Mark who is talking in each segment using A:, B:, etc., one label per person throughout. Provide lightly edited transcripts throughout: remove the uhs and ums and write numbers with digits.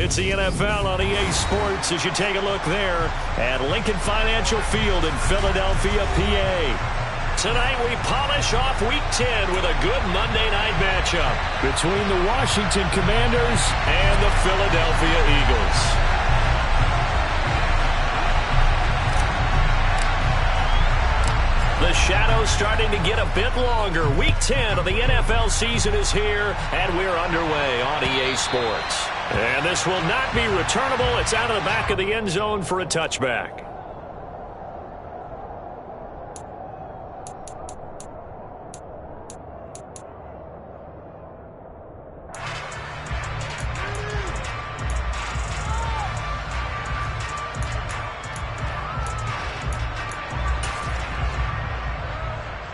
A: It's the NFL on EA Sports as you take a look there at Lincoln Financial Field in Philadelphia, PA. Tonight we polish off Week 10 with a good Monday night matchup between the Washington Commanders and the Philadelphia Eagles. The shadow's starting to get a bit longer. Week 10 of the NFL season is here, and we're underway on EA Sports. And this will not be returnable. It's out of the back of the end zone for a touchback.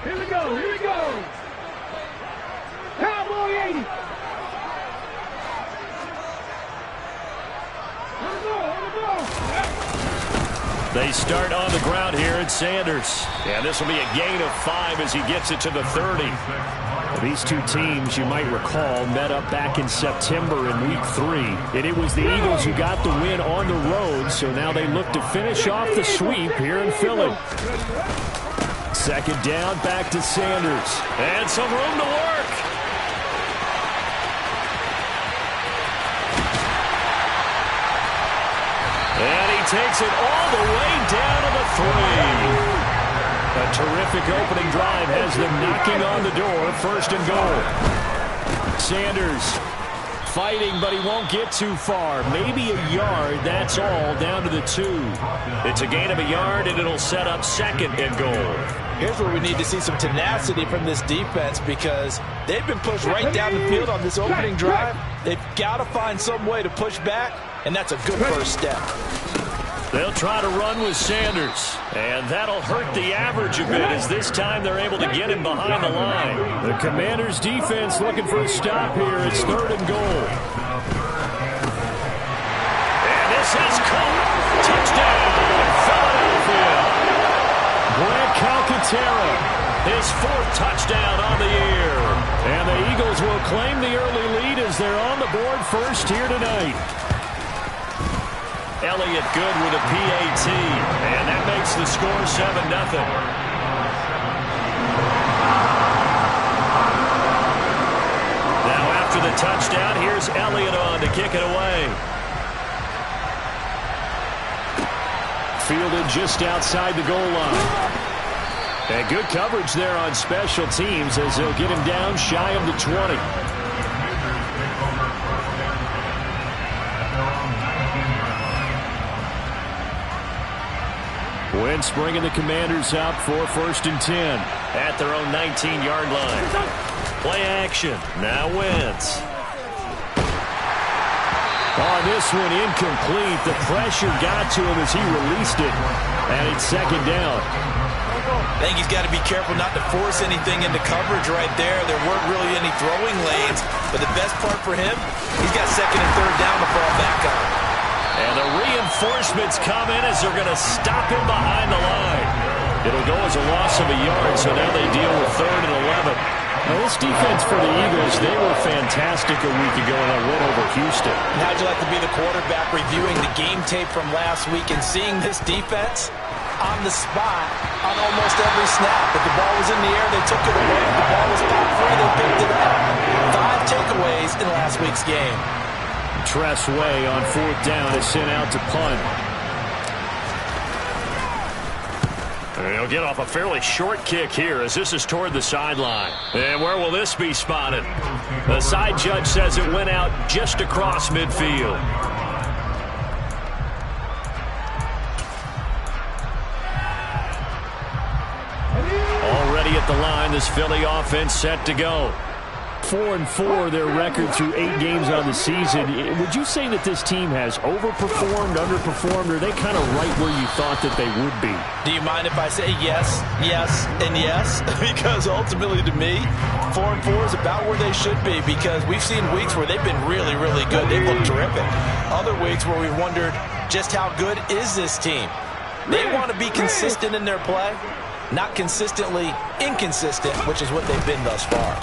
B: Here we go. Cowboy 80.
A: They start on the ground here at Sanders. And this will be a gain of 5 as he gets it to the 30. These two teams, you might recall, met up back in September in Week 3. And it was the Eagles who got the win on the road, so now they look to finish off the sweep here in Philly. Second down, back to Sanders. And some room to work. And he takes it all the way down to the 3. A terrific opening drive has them knocking on the door. First and goal. Sanders fighting, but he won't get too far. Maybe a yard, that's all, down to the 2. It's a gain of a yard, and it'll set up second and goal.
C: Here's where we need to see some tenacity from this defense because they've been pushed right down the field on this opening drive. They've got to find some way to push back, and that's a good first step.
A: They'll try to run with Sanders, and that'll hurt the average a bit as this time they're able to get him behind the line. The Commanders' defense looking for a stop here. It's third and goal. And this is caught. Touchdown, Philadelphia. Grant Calcaterra, his 4th touchdown on the year. And the Eagles will claim the early lead as they're on the board first here tonight. Elliott good with a PAT, and that makes the score 7-0. Now after the touchdown, here's Elliott on to kick it away. Fielded just outside the goal line. And good coverage there on special teams as they'll get him down shy of the 20. Wentz bringing the Commanders up for first and 10 at their own 19-yard line. Play action. Now Wentz. On this one, incomplete. The pressure got to him as he released it. And it's second down.
C: I think he's got to be careful not to force anything into coverage right there. There weren't really any throwing lanes. But the best part for him, he's got second and third down to fall back on.
A: And the reinforcements come in as they're going to stop him behind the line. It'll go as a loss of a yard, so now they deal with third and 11. Now this defense for the Eagles, they were fantastic a week ago in that win over Houston.
C: How'd you like to be the quarterback reviewing the game tape from last week and seeing this defense on the spot on almost every snap? If the ball was in the air, they took it away. If the ball was pop free, they picked it up. 5 takeaways in last week's game.
A: Tress Way on 4th down is sent out to punt. And he'll get off a fairly short kick here as this is toward the sideline. And where will this be spotted? The side judge says it went out just across midfield. Already at the line, this Philly offense set to go. 4-4 their record through 8 games on the season. Would you say that this team has overperformed, underperformed, or are they kind of right where you thought that they would be?
C: Do you mind if I say yes, yes, and yes? Because ultimately to me, 4-4 is about where they should be because we've seen weeks where they've been really, really good. They've looked terrific. Other weeks where we wondered just how good is this team? They want to be consistent in their play, not consistently inconsistent, which is what they've been thus far.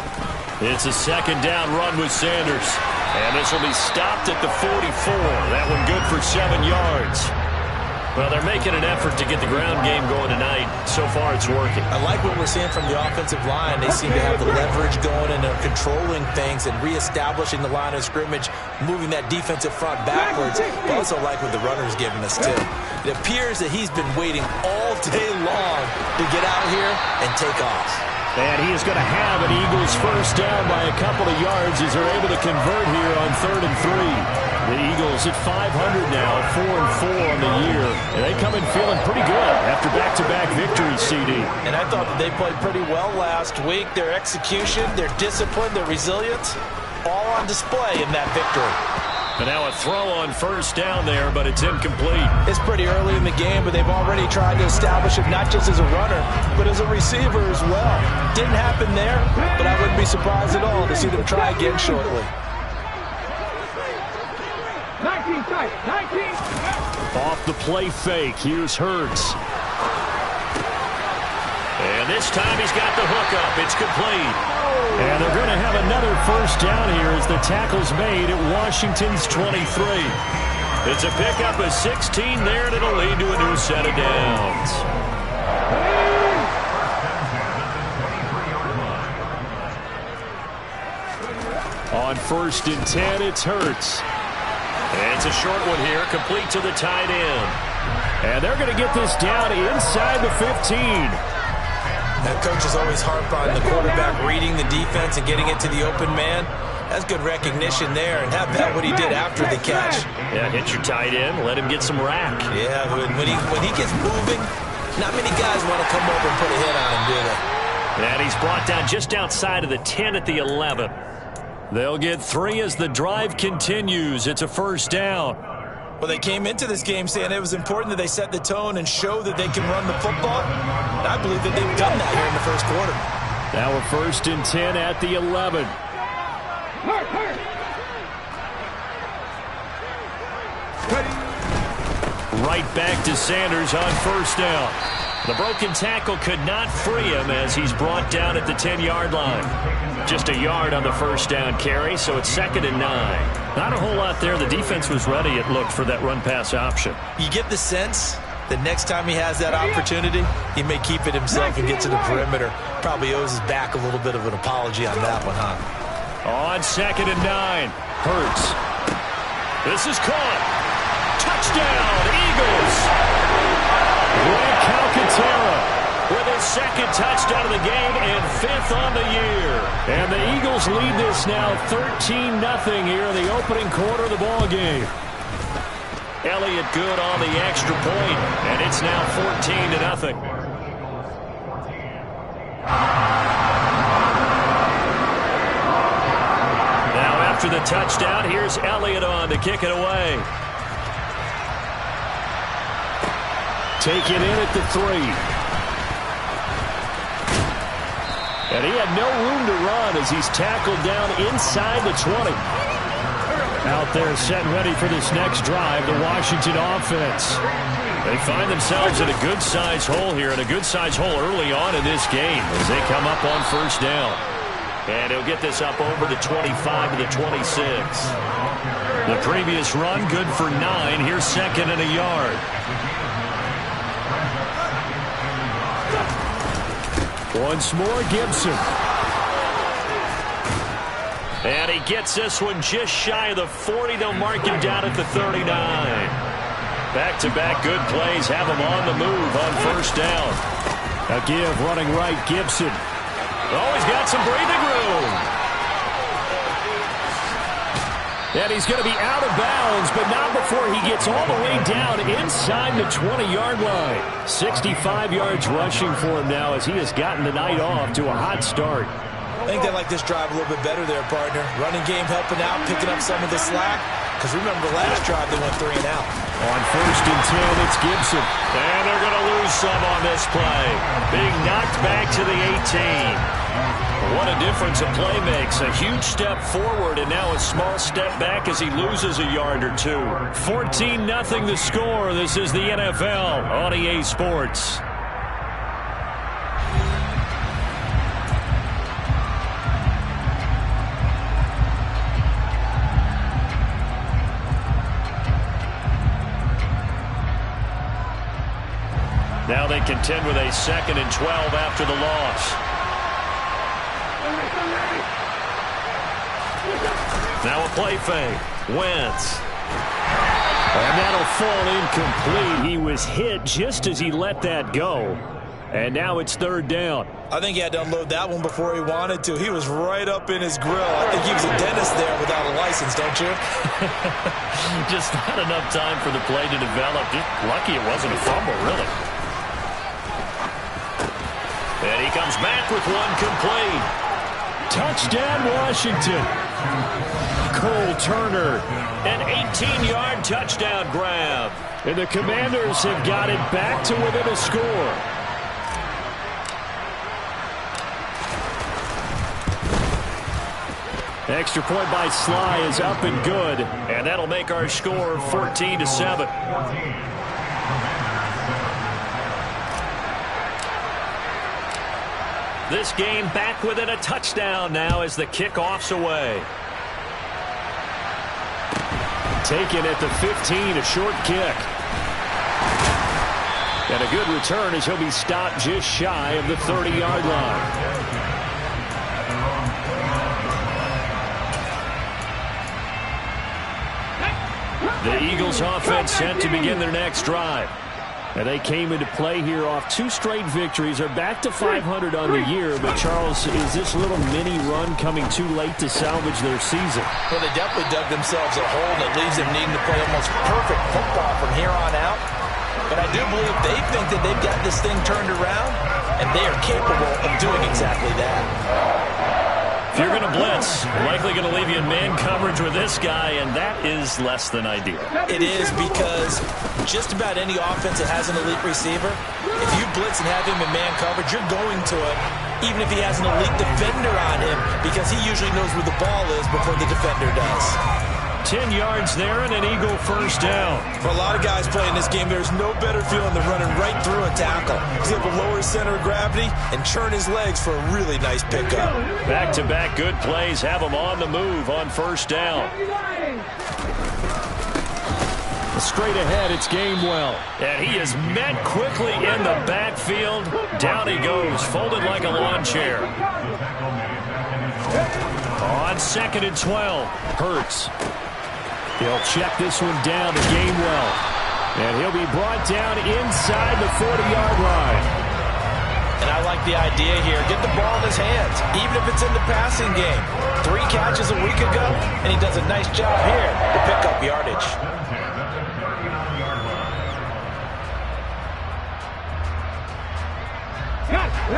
A: It's a second down run with Sanders. And this will be stopped at the 44. That one good for 7 yards. Well, they're making an effort to get the ground game going tonight. So far, it's working.
C: I like what we're seeing from the offensive line. They seem to have the leverage going, and they're controlling things and reestablishing the line of scrimmage, moving that defensive front backwards. I also like what the runner's giving us, too. It appears that he's been waiting all day long to get out here and take off.
A: And he is going to have an Eagles first down by a couple of yards as they're able to convert here on 3rd and 3. The Eagles at 500 now, 4-4 on the year. And they come in feeling pretty good after back-to-back victories, CD.
C: And I thought that they played pretty well last week. Their execution, their discipline, their resilience, all on display in that victory.
A: And now a throw on first down there, but it's incomplete.
C: It's pretty early in the game, but they've already tried to establish it not just as a runner, but as a receiver as well. Didn't happen there, but I wouldn't be surprised at all to see them try again shortly.
B: 19 tight, 19.
A: Off the play fake, here's Hurts. And this time he's got the hook up. It's complete. And they're going to have another first down here as the tackle's made at Washington's 23. It's a pickup of 16 there, and it'll lead to a new set of downs. On 1st and 10, it's Hurts. And it's a short one here, complete to the tight end. And they're going to get this down inside the 15.
C: Now, coaches always harp on the quarterback reading the defense and getting it to the open man. That's good recognition there, and how about what he did after the catch?
A: Yeah, hit your tight end, let him get some rack.
C: Yeah, when he gets moving, not many guys want to come over and put a hit on him, do they?
A: And he's brought down just outside of the 10 at the 11. They'll get 3 as the drive continues. It's a first down.
C: Well, they came into this game saying it was important that they set the tone and show that they can run the football. And I believe that they've done that here in the first quarter.
A: Now a 1st and 10 at the 11. Right back to Sanders on first down. The broken tackle could not free him as he's brought down at the 10-yard line. Just a yard on the first down carry, so it's 2nd and 9. Not a whole lot there. The defense was ready, it looked, for that run-pass option.
C: You get the sense that next time he has that opportunity, he may keep it himself and get to the perimeter. Probably owes his back a little bit of an apology on that one, huh?
A: On 2nd and 9, Hurts. This is caught. Touchdown, Eagles! Greg Calcaterra with his 2nd touchdown of the game and 5th on the year. And the Eagles lead this now 13-0 here in the opening quarter of the ball game. Elliott good on the extra point, and it's now 14-0. Now after the touchdown, here's Elliott on to kick it away. Take it in at the 3. And he had no room to run as he's tackled down inside the 20. Out there set and ready for this next drive, the Washington offense. They find themselves in a good-sized hole here, and a good-sized hole early on in this game as they come up on first down. And he'll get this up over the 25 to the 26. The previous run, good for 9. Here's 2nd and a yard. Once more, Gibson. And he gets this one just shy of the 40. They'll mark him down at the 39. Back-to-back good plays have him on the move on first down. A give running right, Gibson. Oh, he's got some breathing room. And he's going to be out of bounds, but not before he gets all the way down inside the 20-yard line. 65 yards rushing for him now as he has gotten the night off to a hot start.
C: I think they like this drive a little bit better there, partner. Running game helping out, picking up some of the slack. Because remember the last drive, they went 3 and out.
A: On 1st and 10, it's Gibson. And they're going to lose some on this play. Being knocked back to the 18. What a difference a play makes. A huge step forward and now a small step back as he loses a yard or 2. 14-0 the score. This is the NFL on EA Sports. Now they contend with a 2nd and 12 after the loss. Now a play fake. Wentz. And that'll fall incomplete. He was hit just as he let that go. And now it's 3rd down.
C: I think he had to unload that one before he wanted to. He was right up in his grill. I think he was a dentist there without a license, don't you?
A: Just not enough time for the play to develop. Just lucky it wasn't a fumble, really. And he comes back with one complete. Touchdown, Washington. Cole Turner, an 18-yard touchdown grab. And the Commanders have got it back to within a score. Extra point by Sly is up and good. And that'll make our score 14-7. This game back within a touchdown now as the kickoff's away. Taken at the 15, a short kick. And a good return as he'll be stopped just shy of the 30-yard line. The Eagles offense set to begin their next drive. And they came into play here off 2 straight victories. Are back to 500 on the year. But, Charles, is this little mini run coming too late to salvage their season?
C: Well, they definitely dug themselves a hole that leaves them needing to play almost perfect football from here on out. But I do believe they think that they've got this thing turned around, and they are capable of doing exactly that.
A: If you're going to blitz, likely going to leave you in man coverage with this guy, and that is less than ideal.
C: It is, because just about any offense that has an elite receiver, if you blitz and have him in man coverage, you're going to him, even if he has an elite defender on him, because he usually knows where the ball is before the defender does.
A: 10 yards there and an Eagle first down.
C: For a lot of guys playing this game, there's no better feeling than running right through a tackle. He's able to lower his center of gravity and churn his legs for a really nice pickup.
A: Back-to-back good plays have him on the move on first down. Straight ahead, it's Gainwell. And he is met quickly in the backfield. Down he goes, folded like a lawn chair. On 2nd and 12, Hurts. He'll check this one down to Gainwell. And he'll be brought down inside the 40-yard line.
C: And I like the idea here. Get the ball in his hands, even if it's in the passing game. 3 catches a week ago, and he does a nice job here to pick up yardage.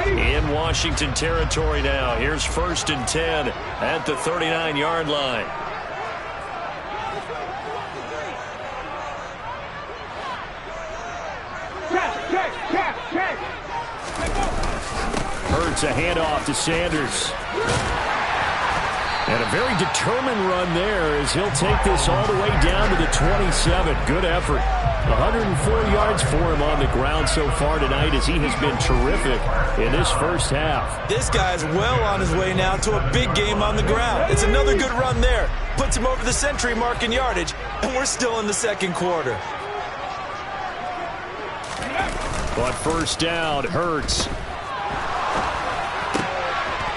A: In Washington territory now. Here's 1st and 10 at the 39-yard line. Hurts a handoff to Sanders. And a very determined run there as he'll take this all the way down to the 27. Good effort. 104 yards for him on the ground so far tonight as he has been terrific in this first half.
C: This guy's well on his way now to a big game on the ground. It's another good run there. Puts him over the century mark in yardage, and we're still in the 2nd quarter.
A: On first down, Hurts.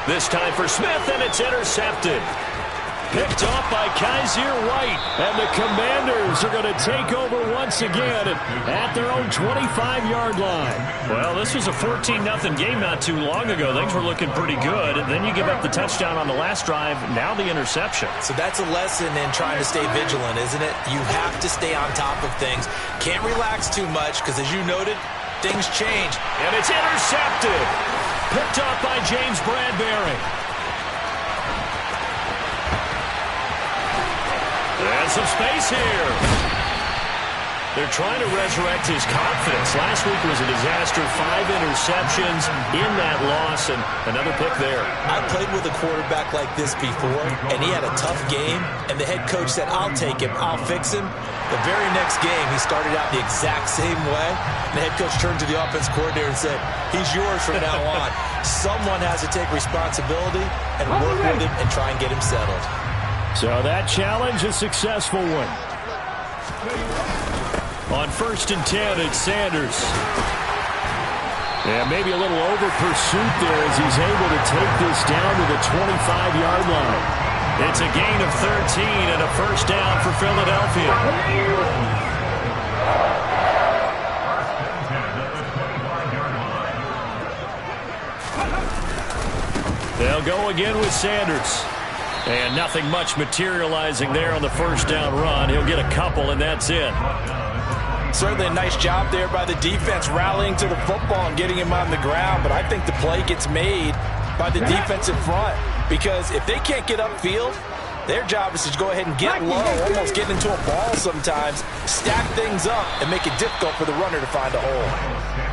A: This time for Smith, and it's intercepted. Picked off by Kaiser White. And the Commanders are going to take over once again at their own 25-yard line. Well, this was a 14-0 game not too long ago. Things were looking pretty good. And then you give up the touchdown on the last drive. Now the interception.
C: So that's a lesson in trying to stay vigilant, isn't it? You have to stay on top of things. Can't relax too much because, as you noted, things change.
A: And it's intercepted. Picked off by James Bradbury. And some space here. They're trying to resurrect his confidence. Last week was a disaster. 5 interceptions in that loss, and another pick there.
C: I played with a quarterback like this before, and he had a tough game, and the head coach said, I'll take him, I'll fix him. The very next game, he started out the exact same way, and the head coach turned to the offense coordinator and said, he's yours from now on. Someone has to take responsibility and work with him and try and get him settled.
A: So that challenge, a successful one. On 1st and 10, it's Sanders. And maybe a little over pursuit there as he's able to take this down to the 25-yard line. It's a gain of 13 and a first down for Philadelphia. They'll go again with Sanders. And nothing much materializing there on the first down run. He'll get a couple, and that's it.
C: Certainly a nice job there by the defense rallying to the football and getting him on the ground. But I think the play gets made by the defensive front. Because if they can't get upfield, their job is to go ahead and get low, almost get into a ball sometimes, stack things up, and make it difficult for the runner to find a hole.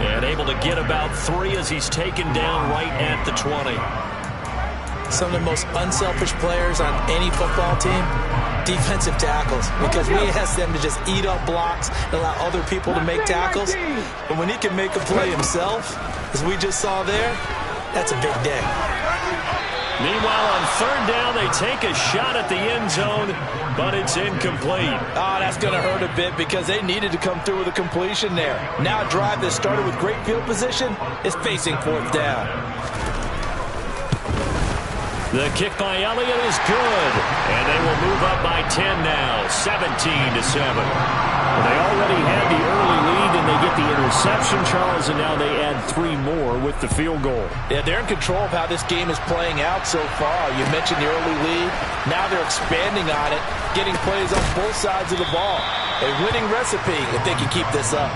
A: And able to get about 3 as he's taken down right at the 20.
C: Some of the most unselfish players on any football team, defensive tackles, because we ask them to just eat up blocks and allow other people to make tackles. But when he can make a play himself, as we just saw there, that's a big day.
A: Meanwhile, on third down, they take a shot at the end zone, but it's incomplete.
C: Oh, that's going to hurt a bit because they needed to come through with a completion there. Now a drive that started with great field position is facing fourth down.
A: The kick by Elliott is good, and they will move up by 10 now, 17-7. They already had the early lead, and they get the interception, Charles, and now they add 3 more with the field goal.
C: Yeah, they're in control of how this game is playing out so far. You mentioned the early lead. Now they're expanding on it, getting plays on both sides of the ball. A winning recipe if they can keep this up.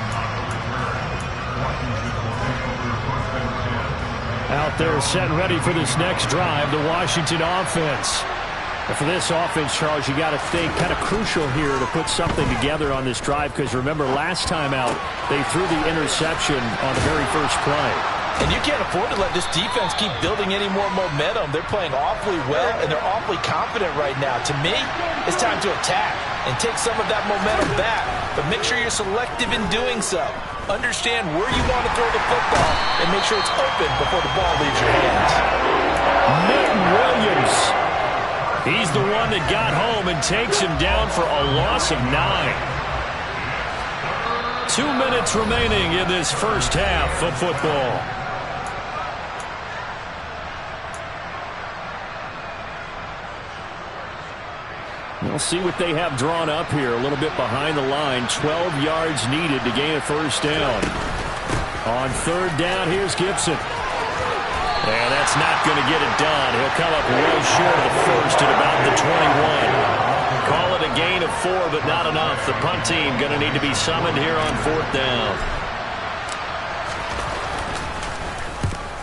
A: Out there set and ready for this next drive, the Washington offense. And for this offense, Charles, you got to think kind of crucial here to put something together on this drive, because remember last time out, they threw the interception on the very first play.
C: And you can't afford to let this defense keep building any more momentum. They're playing awfully well, and they're awfully confident right now. To me, it's time to attack and take some of that momentum back, but make sure you're selective in doing so. Understand where you want to throw the football and make sure it's open before the ball leaves your hands.
A: Milton Williams. He's the one that got home and takes him down for a loss of 9. 2 minutes remaining in this first half of football. We'll see what they have drawn up here. A little bit behind the line. 12 yards needed to gain a first down. On third down, here's Gibson. And that's not going to get it done. He'll come up well short of the first at about the 21. Call it a gain of 4, but not enough. The punt team going to need to be summoned here on fourth down.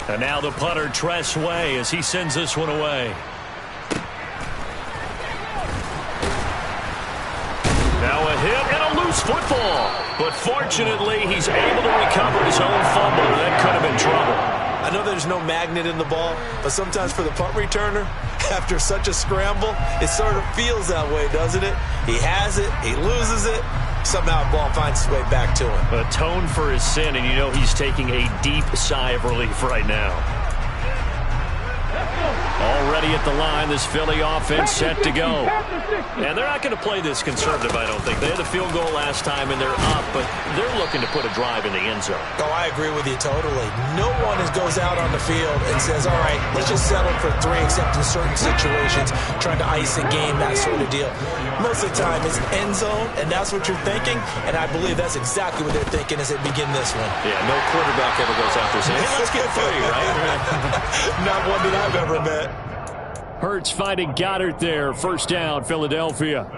A: And now the punter, Tress Way, as he sends this one away. Now a hit and a loose football. But fortunately, he's able to recover his own fumble. That could have been trouble.
C: I know there's no magnet in the ball, but sometimes for the punt returner, after such a scramble, it sort of feels that way, doesn't it? He has it, he loses it, somehow the ball finds its way back to him.
A: Atone for his sin, and you know he's taking a deep sigh of relief right now. Already at the line, this Philly offense set to go. And they're not going to play this conservative, I don't think. They had the field goal last time, and they're up, but they're looking to put a drive in the end zone.
C: Oh, I agree with you totally. No one goes out on the field and says, all right, let's just settle for 3, except in certain situations, trying to ice a game, that sort of deal. Most of the time, it's end zone, and that's what you're thinking, and I believe that's exactly what they're thinking as they begin this one.
A: Yeah, no quarterback ever goes out there saying, hey, let's get 3, right?
C: Not one that I've ever met.
A: Hurts finding Goddard there. First down, Philadelphia.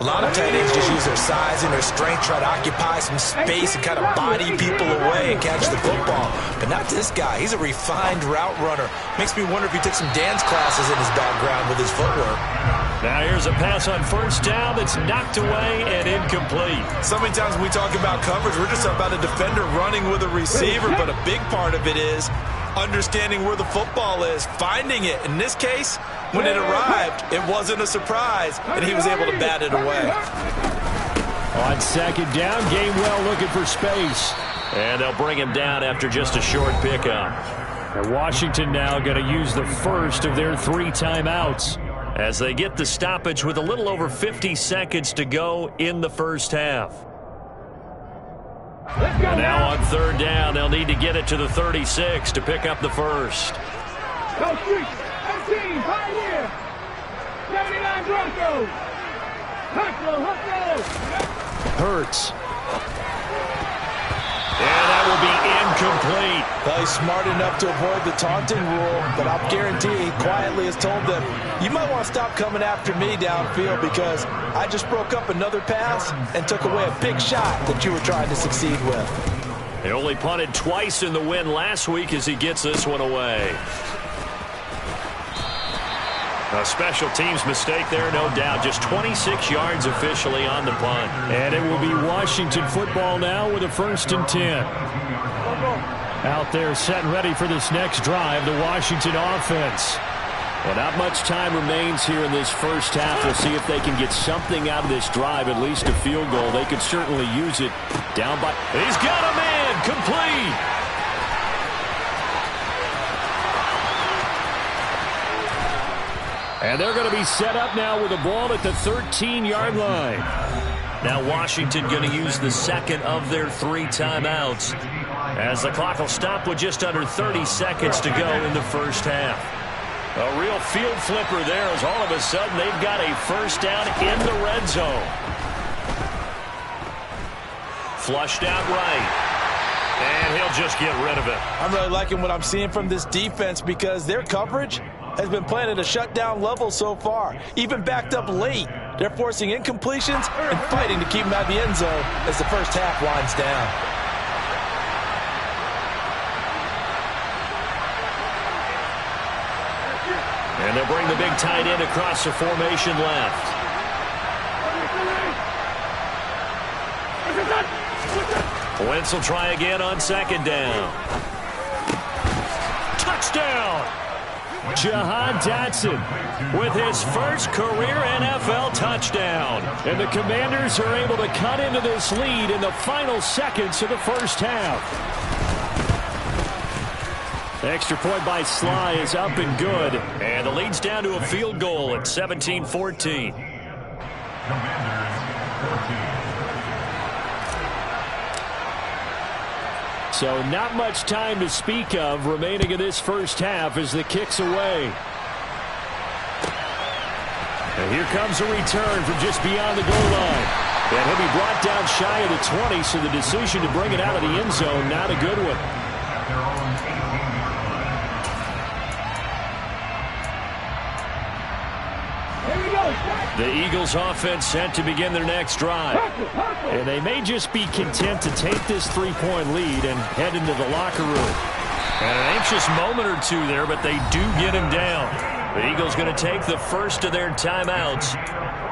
C: A lot of tight ends just use their size and their strength, try to occupy some space and kind of body people away and catch the football. But not this guy. He's a refined route runner. Makes me wonder if he took some dance classes in his background with his footwork.
A: Now here's a pass on first down that's knocked away and incomplete.
C: So many times when we talk about coverage, we're just about a defender running with a receiver, but a big part of it is understanding where the football is, finding it. In this case, when it arrived, it wasn't a surprise, and he was able to bat it away.
A: On second down, Gainwell looking for space. And they'll bring him down after just a short pickup. And Washington now going to use the first of their 3 timeouts as they get the stoppage with a little over 50 seconds to go in the first half. And now on third down, they'll need to get it to the 36 to pick up the first.
B: Go Street, 18, Pioneer, 79 Broncos.
A: Hurts. And that will be incomplete.
C: Well, he's smart enough to avoid the taunting rule, but I'll guarantee he quietly has told them, you might want to stop coming after me downfield because I just broke up another pass and took away a big shot that you were trying to succeed with.
A: He only punted twice in the win last week as he gets this one away. A special teams mistake there, no doubt. Just 26 yards officially on the punt.
D: And it will be Washington football now with a 1st and 10. Out there set and ready for this next drive, the Washington offense.
A: Well, not much time remains here in this first half. We'll see if they can get something out of this drive, at least a field goal. They could certainly use it. Down by... He's got a man! Complete!
D: And they're going to be set up now with the ball at the 13-yard line.
A: Now Washington going to use the second of their 3 timeouts as the clock will stop with just under 30 seconds to go in the first half. A real field flipper there as all of a sudden they've got a first down in the red zone. Flushed out right. And he'll just get rid of it.
C: I'm really liking what I'm seeing from this defense because their coverage has been playing at a shutdown level so far. Even backed up late, they're forcing incompletions and fighting to keep them out of the end zone as the first half winds down.
A: And they'll bring the big tight end across the formation left. Wentz will try again on second down. Touchdown!
D: Jahan Dotson with his first career NFL touchdown. And the Commanders are able to cut into this lead in the final seconds of the first half. The extra point by Sly is up and good.
A: And the lead's down to a field goal at 17-14.
D: So not much time to speak of remaining in this first half as the kick's away. And here comes a return from just beyond the goal line. And he'll be brought down shy of the 20, so the decision to bring it out of the end zone, not a good one. The Eagles offense set to begin their next drive. And they may just be content to take this 3-point lead and head into the locker room.
A: And an anxious moment or two there, but they do get him down. The Eagles going to take the first of their timeouts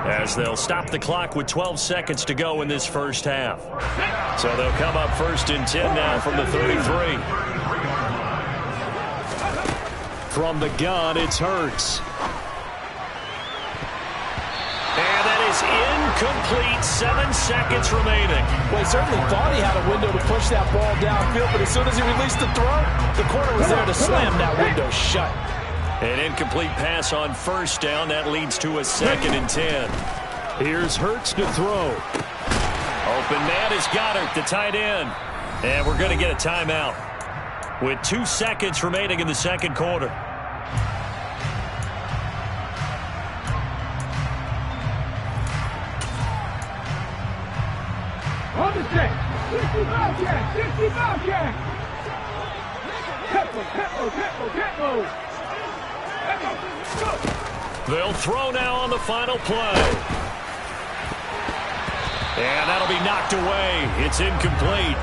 A: as they'll stop the clock with 12 seconds to go in this first half. So they'll come up 1st and 10 now from the 33.
D: From the gun, it's Hurts.
A: And that is incomplete. 7 seconds remaining.
C: Well, he certainly thought he had a window to push that ball downfield, but as soon as he released the throw, the corner was there to slam that window shut.
A: An incomplete pass on first down. That leads to a 2nd and 10.
D: Here's Hurts to throw.
A: Open man is Goddard, the tight end. And we're going to get a timeout with 2 seconds remaining in the second quarter.
B: On the set. 60 Bobcat. 60 Bobcat. Tempo.
A: They'll throw now on the final play. And that'll be knocked away. It's incomplete.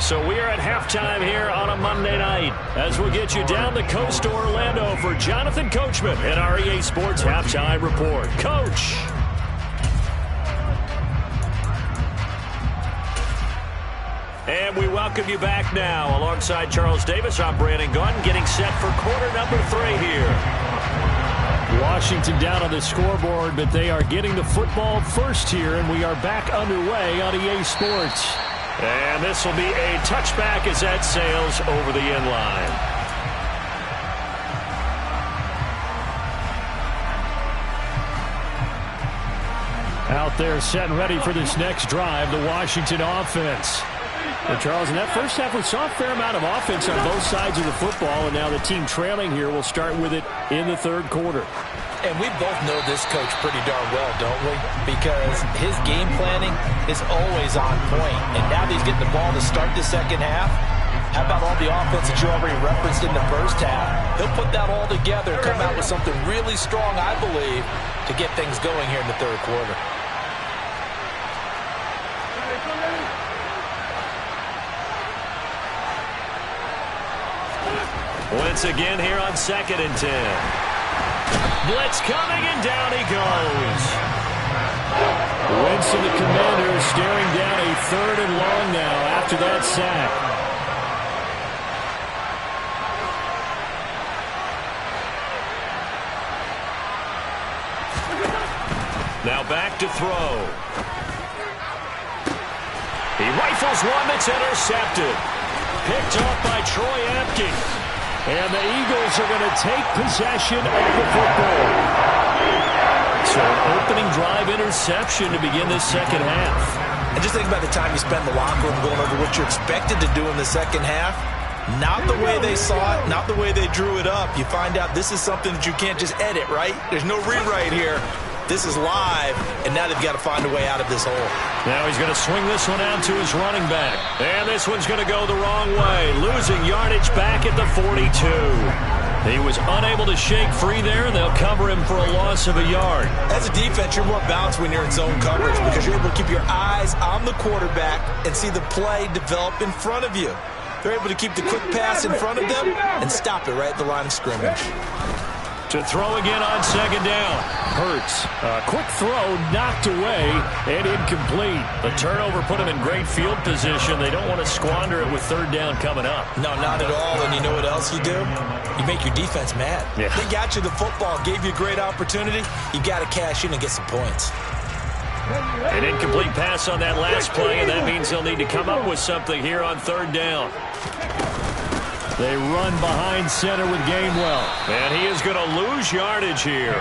A: So we are at halftime here on a Monday night as we'll get you down the coast to Orlando for Jonathan Coachman and our EA Sports Halftime Report. Coach. And we welcome you back now. Alongside Charles Davis, I'm Brandon Gunn, getting set for quarter number 3 here.
D: Washington down on the scoreboard, but they are getting the football first here, and we are back underway on EA Sports.
A: And this will be a touchback as that sails over the end line.
D: Out there set and ready for this next drive, the Washington offense. And Charles, in that first half, we saw a fair amount of offense on both sides of the football, and now the team trailing here will start with it in the third quarter.
C: And we both know this coach pretty darn well, don't we? Because his game planning is always on point. And now that he's getting the ball to start the second half, how about all the offense that you already referenced in the first half? He'll put that all together and come out with something really strong, I believe, to get things going here in the third quarter.
A: Once again here on 2nd and 10. Blitz coming, and down he goes.
D: Wentz and the Commanders staring down a 3rd and long now after that sack.
A: Now back to throw. He rifles one that's intercepted. Picked off by Troy Apke. And the Eagles are going to take possession of the football. So an opening drive interception to begin this second half.
C: And just think about the time you spend in the locker room going over what you're expected to do in the second half. Not the way they saw it, not the way they drew it up. You find out this is something that you can't just edit, right? There's no rewrite here. This is live, and now they've got to find a way out of this hole.
A: Now he's going to swing this one out to his running back. And this one's going to go the wrong way. Losing yardage back at the 42. He was unable to shake free there, and they'll cover him for a loss of a yard.
C: As a defense, you're more balanced when you're in zone coverage because you're able to keep your eyes on the quarterback and see the play develop in front of you. They're able to keep the quick pass in front of them and stop it right at the line of scrimmage.
A: To throw again on 2nd down.
D: Hurts. A quick throw knocked away and incomplete.
A: The turnover put him in great field position. They don't want to squander it with 3rd down coming up.
C: No, not at all. And you know what else you do? You make your defense mad.
A: Yeah.
C: They got you the football, gave you a great opportunity. You got to cash in and get some points.
A: An incomplete pass on that last play, and that means they'll need to come up with something here on 3rd down.
D: They run behind center with Gainwell.
A: And he is going to lose yardage here.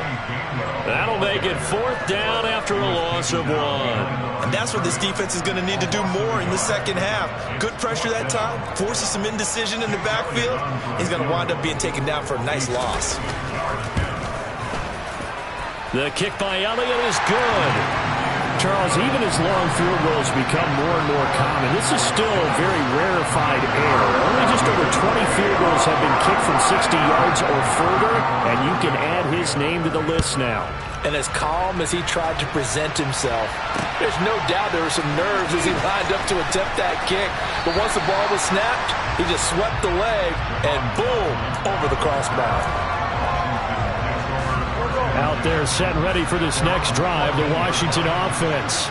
A: That'll make it 4th down after a loss of 1.
C: And that's what this defense is going to need to do more in the second half. Good pressure that time, forces some indecision in the backfield. He's going to wind up being taken down for a nice loss.
D: The kick by Elliott is good. Charles, even as long field goals become more and more common, this is still a very rarefied error. Only just over 20 field goals have been kicked from 60 yards or further, and you can add his name to the list now.
C: And as calm as he tried to present himself, there's no doubt there were some nerves as he lined up to attempt that kick. But once the ball was snapped, he just swept the leg, and boom, over the crossbar.
D: Out there set and ready for this next drive, the Washington offense.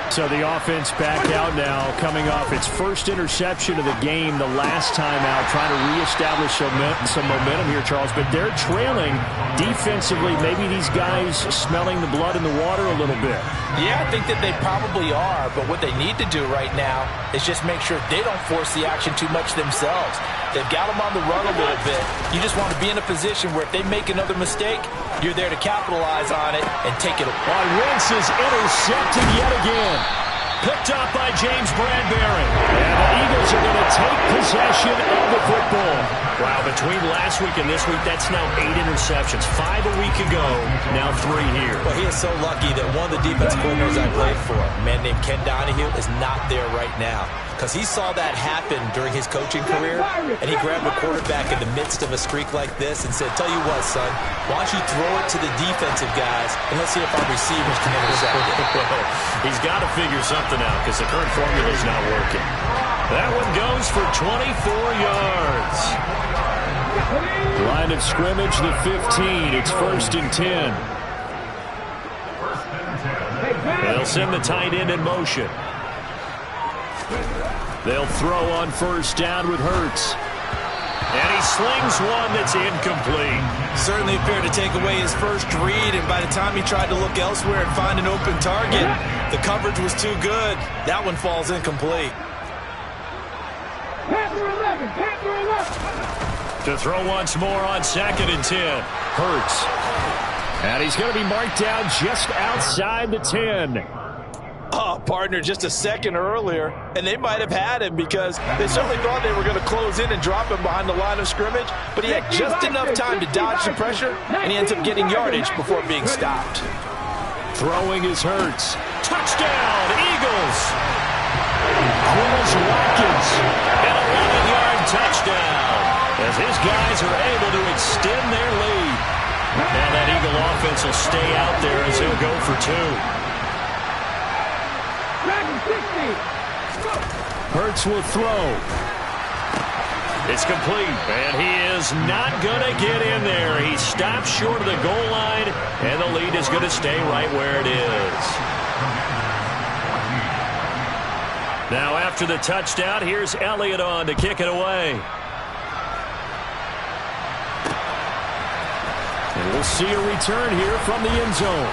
D: So the offense back out now, coming off its first interception of the game the last time out, trying to reestablish some momentum here, Charles. But they're trailing defensively. Maybe these guys smelling the blood in the water a little bit.
C: Yeah, I think that they probably are. But what they need to do right now is just make sure they don't force the action too much themselves. They've got them on the run a little bit. You just want to be in a position where if they make another mistake, you're there to capitalize on it and take it away.
D: Wentz is intercepted yet again.
A: Picked up by James Bradbury.
D: And the Eagles are going to take possession of the football.
A: Wow, between last week and this week, that's now 8 interceptions. 5 a week ago, now 3 here.
C: Well, he is so lucky that one of the defense coordinators I played for, a man named Ken Donahue, is not there right now. Because he saw that happen during his coaching career, and he grabbed a quarterback in the midst of a streak like this and said, tell you what, son, why don't you throw it to the defensive guys, and let's see if our receivers can intercept it.
A: He's got to figure something out because the current formula is not working. That one goes for 24 yards.
D: Line of scrimmage, the 15. It's 1st and 10.
A: They'll send the tight end in motion.
D: They'll throw on 1st down with Hurts.
A: And he slings one that's incomplete.
C: Certainly appeared to take away his first read, and by the time he tried to look elsewhere and find an open target, the coverage was too good. That one falls incomplete.
A: To throw once more on 2nd and 10.
D: Hurts. And he's going to be marked down just outside the 10.
C: Oh, partner, just a second earlier, and they might have had him because they certainly thought they were going to close in and drop him behind the line of scrimmage, but he had just enough time to dodge the pressure, and he ends up getting yardage before being stopped.
D: Throwing is Hurts. Touchdown, Eagles! Quills Watkins, an 11-yard touchdown, as his guys are able to extend their lead. And that Eagle offense will stay out there as he'll go for 2. Hurts will throw. It's complete, and he is not going to get in there. He stops short of the goal line, and the lead is going to stay right where it is. Now after the touchdown, here's Elliott on to kick it away. And we'll see a return here from the end zone.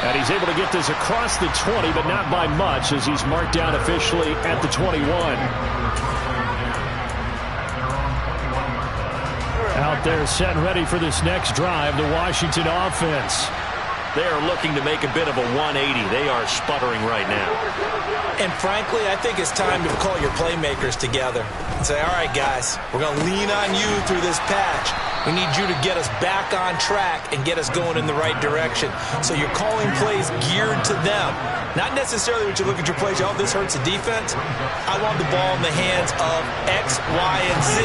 D: And he's able to get this across the 20, but not by much, as he's marked down officially at the 21. Out there set and ready for this next drive, the Washington offense.
A: They are looking to make a bit of a 180. They are sputtering right now.
C: And frankly, I think it's time to call your playmakers together and say, all right, guys, we're going to lean on you through this patch. We need you to get us back on track and get us going in the right direction. So you're calling plays geared to them. Not necessarily when you look at your plays, oh, this hurts the defense. I want the ball in the hands of X, Y, and Z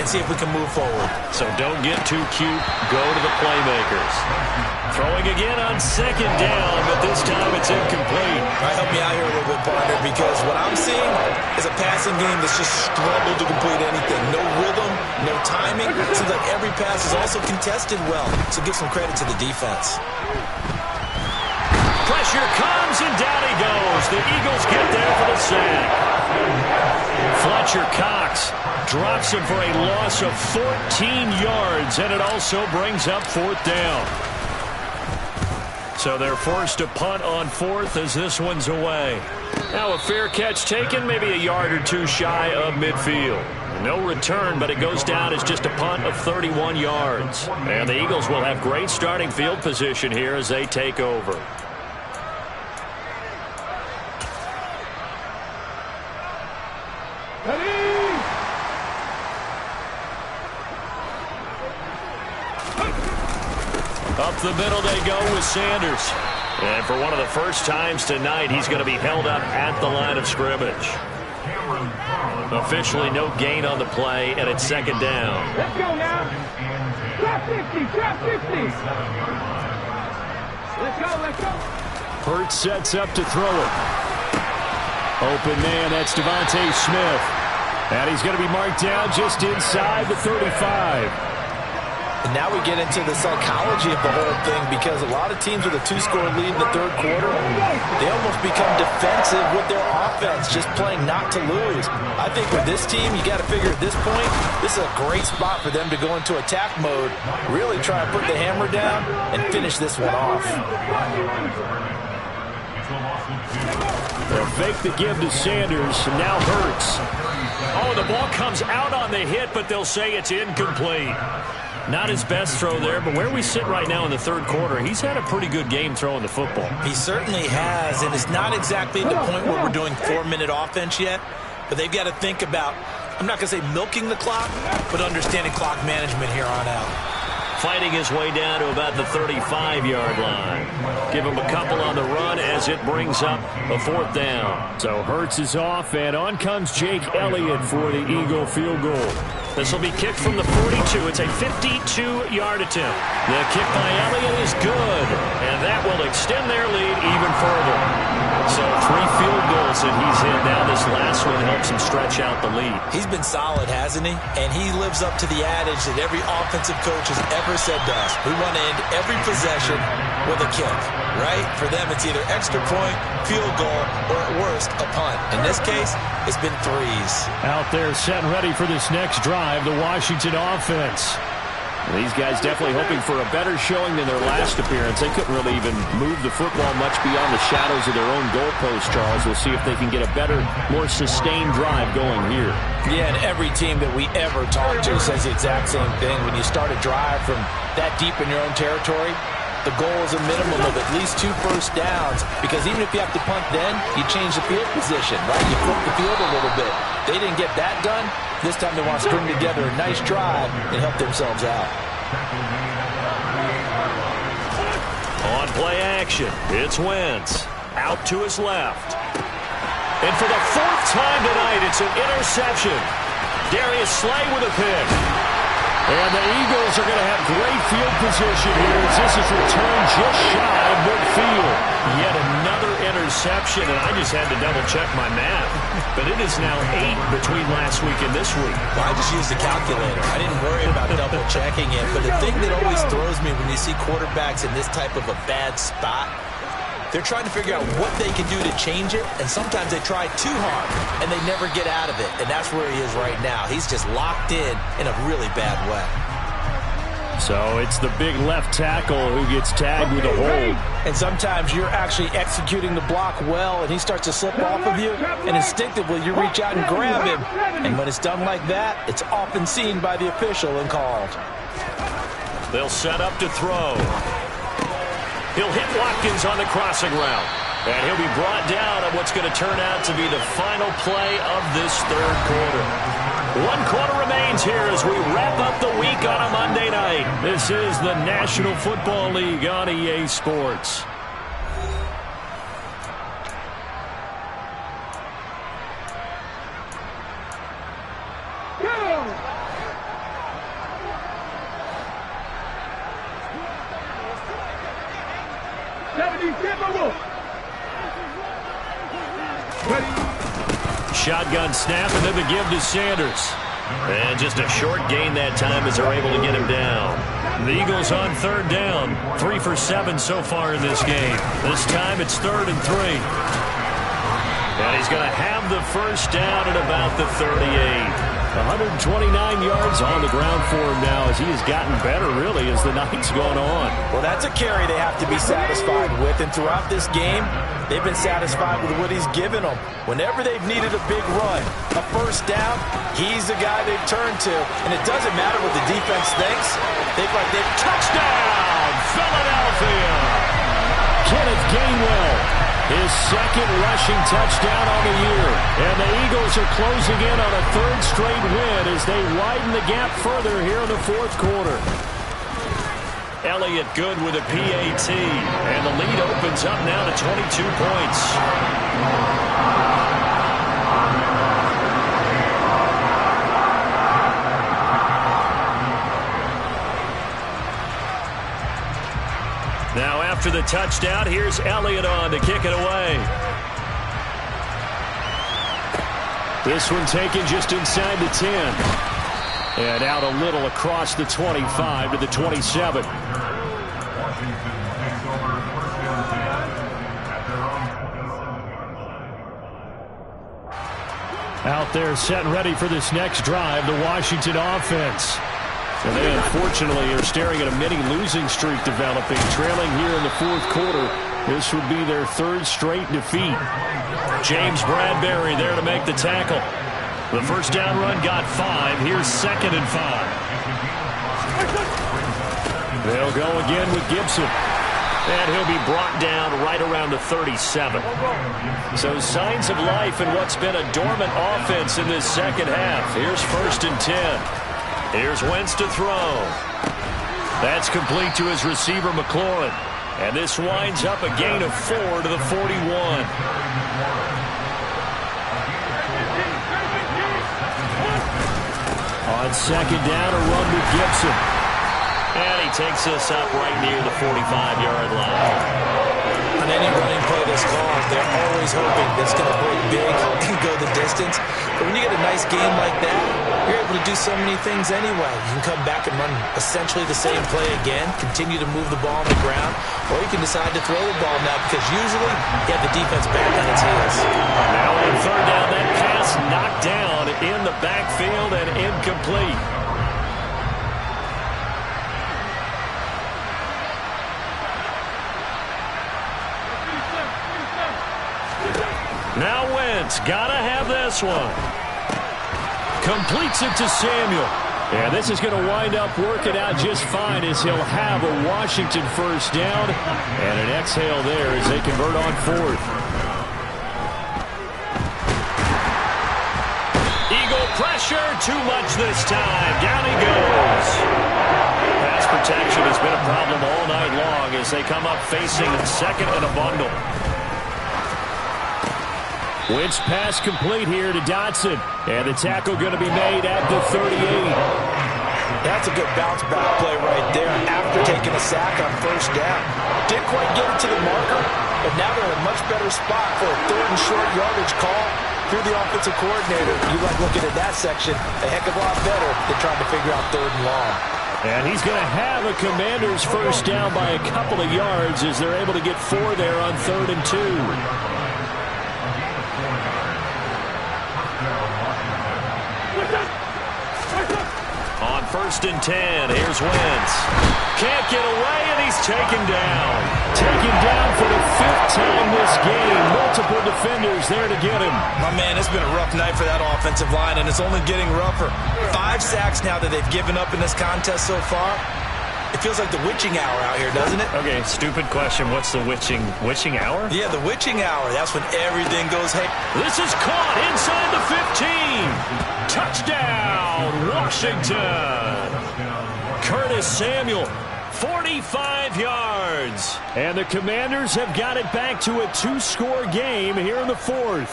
C: and see if we can move forward.
A: So don't get too cute. Go to the playmakers. Throwing again on second down, but this time it's incomplete.
C: All right, help me out here a little bit, partner, because what I'm seeing is a passing game that's just struggled to complete anything. No rhythm, no timing. It seems like every pass is also contested well, so give some credit to the defense.
D: Pressure comes, and down he goes. The Eagles get there for the sack. Fletcher Cox drops him for a loss of 14 yards, and it also brings up 4th down. So they're forced to punt on 4th as this one's away. Now a fair catch taken, maybe a yard or two shy of midfield. No return, but it goes down as just a punt of 31 yards. And the Eagles will have great starting field position here as they take over. Up the middle they go with Sanders. And for one of the first times tonight, he's going to be held up at the line of scrimmage. Officially no gain on the play, and it's second down.
B: Let's go now. Trap 50, trap 50. Let's go, let's go.
D: Hurts sets up to throw it. Open man, that's Devontae Smith. And he's going to be marked down just inside the 35.
C: And now we get into the psychology of the whole thing, because a lot of teams with a 2-score lead in the third quarter, they almost become defensive with their offense, just playing not to lose. I think with this team, you got to figure at this point, this is a great spot for them to go into attack mode, really try to put the hammer down and finish this one off.
D: They'll fake the give to Sanders, and now Hurts. Oh, the ball comes out on the hit, but they'll say it's incomplete. Not his best throw there, but where we sit right now in the third quarter, he's had a pretty good game throwing the football.
C: He certainly has, and it's not exactly at the point where we're doing 4-minute offense yet, but they've got to think about, I'm not going to say milking the clock, but understanding clock management here on out.
A: Fighting his way down to about the 35-yard line. Give him a couple on the run as it brings up a 4th down.
D: So Hurts is off, and on comes Jake Elliott for the Eagle field goal.
A: This will be kicked from the 42. It's a 52-yard attempt. The kick by Elliott is good, and that will extend their lead even further. So 3 field goals that he's hit now. This last one helps him stretch out the lead.
C: He's been solid, hasn't he? And he lives up to the adage that every offensive coach has ever said to us. We want to end every possession with a kick, right? For them, it's either extra point, field goal, or at worst, a punt. In this case, it's been 3s.
D: Out there set and ready for this next drive, the Washington offense. These guys definitely hoping for a better showing than their last appearance. They couldn't really even move the football much beyond the shadows of their own goalpost, Charles. We'll see if they can get a better, more sustained drive going here.
C: Yeah, and every team that we ever talk to says the exact same thing. When you start a drive from that deep in your own territory, The goal is a minimum of at least 2 first downs, because even if you have to punt then, you change the field position, right? You flip the field a little bit. They didn't get that done. This time they want to string together a nice drive and help themselves out.
A: On play action, it's Wentz. Out to his left. And for the 4th time tonight, it's an interception. Darius Slay with a pick. And the Eagles are going to have great field position here as this is returned just shy of midfield. Yet another interception, and I just had to double-check my math. But it is now 8 between last week and this week.
C: Well, I just used a calculator. I didn't worry about double-checking it. But the thing that always throws me when you see quarterbacks in this type of a bad spot, they're trying to figure out what they can do to change it, and sometimes they try too hard, and they never get out of it, and that's where he is right now. He's just locked in a really bad way.
A: So it's the big left tackle who gets tagged with a hold.
C: And sometimes you're actually executing the block well, and he starts to slip off of you, and instinctively you reach out and grab him. And when it's done like that, it's often seen by the official and called.
A: They'll set up to throw. He'll hit Watkins on the crossing route. And he'll be brought down on what's going to turn out to be the final play of this 3rd quarter. 1 quarter remains here as we wrap up the week on a Monday night. This is the National Football League on EA Sports. Shotgun snap and then the give to Sanders. And just a short gain that time as they're able to get him down. The Eagles on 3rd down. 3 for 7 so far in this game. This time it's 3rd and 3. And he's going to have the first down at about the 38. 129 yards on the ground for him now as he has gotten better, really, as the night's gone on.
C: Well, that's a carry they have to be satisfied with, and throughout this game, they've been satisfied with what he's given them. Whenever they've needed a big run, a first down, he's the guy they've turned to, and it doesn't matter what the defense thinks. They've touchdown, Philadelphia!
A: Kenneth Gainwell. His 2nd rushing touchdown on the year. And the Eagles are closing in on a 3rd straight win as they widen the gap further here in the 4th quarter. Elliott good with a PAT. And the lead opens up now to 22 points. Now after the touchdown, here's Elliott on to kick it away. This one taken just inside the 10. And out a little across the 25 to the 27. Out there set and ready for this next drive, the Washington offense. And they unfortunately are staring at a mini losing streak developing, trailing here in the 4th quarter. This would be their 3rd straight defeat. James Bradbury there to make the tackle. The first down run got 5. Here's 2nd and 5. They'll go again with Gibson. And he'll be brought down right around the 37. So signs of life in what's been a dormant offense in this 2nd half. Here's 1st and 10. Here's Wentz to throw. That's complete to his receiver, McLaurin. And this winds up a gain of 4 to the 41. On 2nd down, a run with Gibson. And he takes us up right near the 45-yard line.
C: On any running play that's called, they're always hoping it's going to break big and go the distance. But when you get a nice game like that, you're able to do so many things anyway. You can come back and run essentially the same play again, continue to move the ball on the ground, or you can decide to throw the ball now because usually you have the defense back on its heels.
A: Now on 3rd down, that pass knocked down in the backfield and incomplete. Now Wentz, gotta have this one. Completes it to Samuel.
D: And this is going to wind up working out just fine as he'll have a Washington first down and an exhale there as they convert on fourth. Eagle pressure, too much this time. Down he goes. Pass protection has been a problem all night long as they come up facing second and a bundle. Wentz pass complete here to Dotson. And the tackle going to be made at the 38.
C: That's a good bounce back play right there after taking a sack on first down. Didn't quite get it to the marker, but now they're in a much better spot for a third and short yardage call. If you're the offensive coordinator, you like looking at that section a heck of a lot better than trying to figure out third and long.
D: And he's going to have a Commanders first down by a couple of yards as they're able to get 4 there on 3rd and 2. On 1st and 10, here's Wentz. Can't get away, and he's taken down. Taken down for the 5th time this game. Multiple defenders there to get him.
C: My man, it's been a rough night for that offensive line, and it's only getting rougher. 5 sacks now that they've given up in this contest so far. It feels like the witching hour out here, doesn't it?
A: Okay, stupid question. What's the witching hour?
C: Yeah, the witching hour. That's when everything goes hey.
D: This is caught inside the 15. Touchdown, Washington. Curtis Samuel, 45 yards. And the Commanders have got it back to a 2-score game here in the 4th.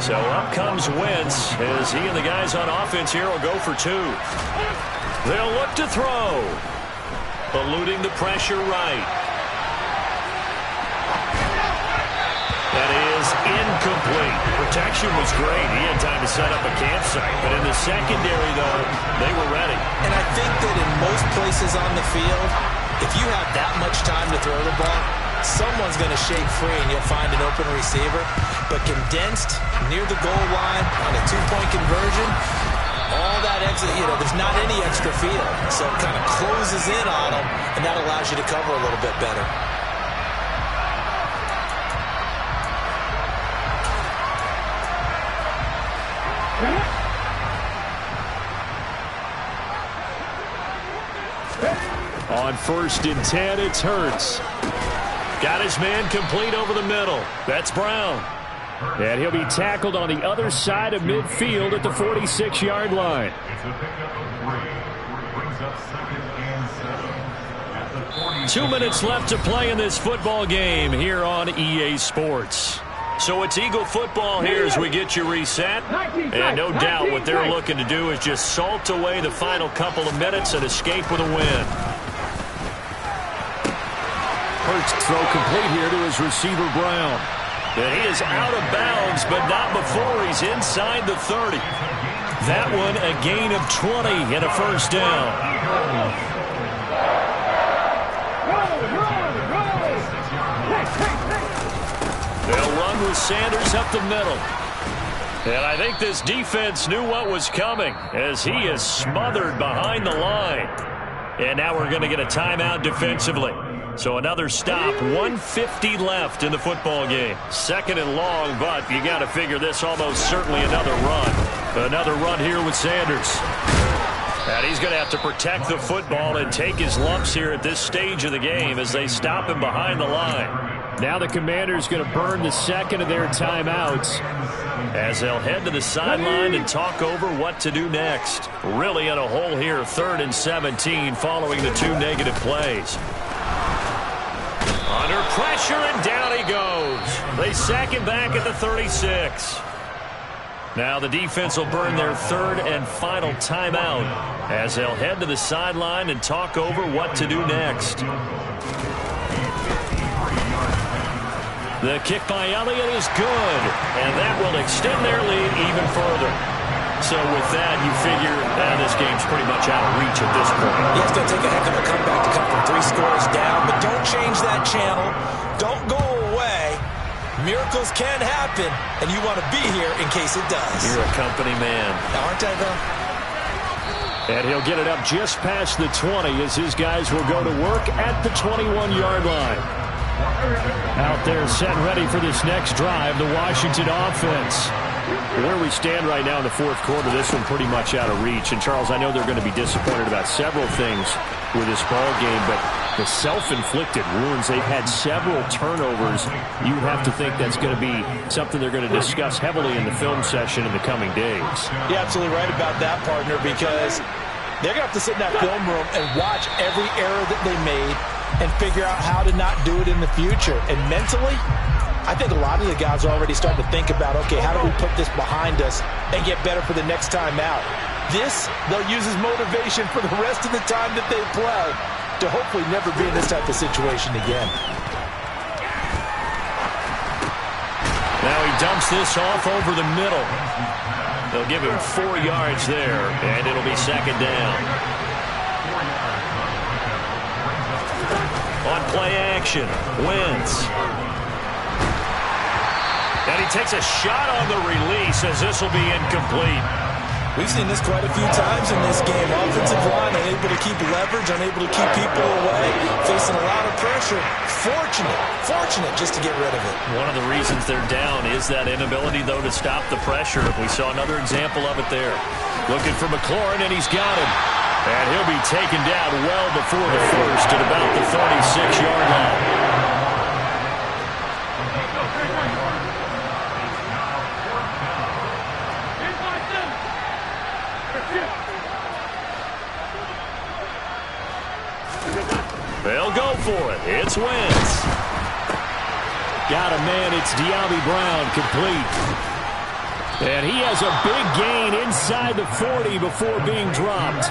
A: So up comes Wentz as he and the guys on offense here will go for 2.
D: They'll look to throw.
A: Eluding the pressure right. That is incomplete. Protection was great. He had time to set up a campsite. But in the secondary, though, they were ready.
C: And I think that in most places on the field, if you have that much time to throw the ball, someone's going to shake free and you'll find an open receiver. But condensed near the goal line on a 2-point conversion, all that extra, there's not any extra field. So it kind of closes in on them, and that allows you to cover a little bit better.
D: On 1st and 10, it's Hurts. Got his man complete over the middle. That's Brown. And he'll be tackled on the other side of midfield at the 46-yard line. 2 minutes left to play in this football game here on EA Sports. So it's Eagle football here as we get you reset. And no doubt what they're looking to do is just salt away the final couple of minutes and escape with a win. Hurts throw complete here to his receiver, Brown. And he is out of bounds, but not before he's inside the 30. That one a gain of 20 and a first down. They'll run with Sanders up the middle. And I think this defense knew what was coming as he is smothered behind the line. And now we're going to get a timeout defensively. So another stop, 1:50 left in the football game. 2nd and long, but you got to figure this almost certainly another run. Another run here with Sanders. And he's going to have to protect the football and take his lumps here at this stage of the game as they stop him behind the line. Now the Commanders going to burn the second of their timeouts as they'll head to the sideline and talk over what to do next. Really in a hole here, 3rd and 17 following the 2 negative plays. Under pressure, and down he goes. They sack him back at the 36. Now the defense will burn their 3rd and final timeout as they'll head to the sideline and talk over what to do next. The kick by Elliott is good, and that will extend their lead even further. So with that, you figure this game's pretty much out of reach at this point.
C: Yeah, it's going to take a heck of a comeback to come from 3 scores down, but don't change that channel. Don't go away. Miracles can happen, and you want to be here in case it does.
A: You're a company man.
C: Aren't I, though?
D: And he'll get it up just past the 20 as his guys will go to work at the 21-yard line. Out there set ready for this next drive, the Washington offense.
A: Where we stand right now in the fourth quarter, this one pretty much out of reach. And, Charles, I know they're going to be disappointed about several things with this ball game, but the self-inflicted wounds, they've had several turnovers. You have to think that's going to be something they're going to discuss heavily in the film session in the coming days.
C: You're absolutely right about that, partner, because they're going to have to sit in that film room and watch every error that they made and figure out how to not do it in the future. And mentally, I think a lot of the guys are already starting to think about, okay, how do we put this behind us and get better for the next time out? This, they'll use as motivation for the rest of the time that they play to hopefully never be in this type of situation again.
A: Now he dumps this off over the middle. They'll give him 4 yards there, and it'll be second down. On play action, Wentz. And he takes a shot on the release as this will be incomplete.
C: We've seen this quite a few times in this game. Offensive line unable to keep leverage, unable to keep people away, facing a lot of pressure. Fortunate just to get rid of it.
A: One of the reasons they're down is that inability, though, to stop the pressure. We saw another example of it there. Looking for McLaurin, and he's got him. And he'll be taken down well before the first at about the 46-yard line. They'll go for it. It's Wentz. Got a man. It's De'Ami Brown, complete. And he has a big gain inside the 40 before being dropped.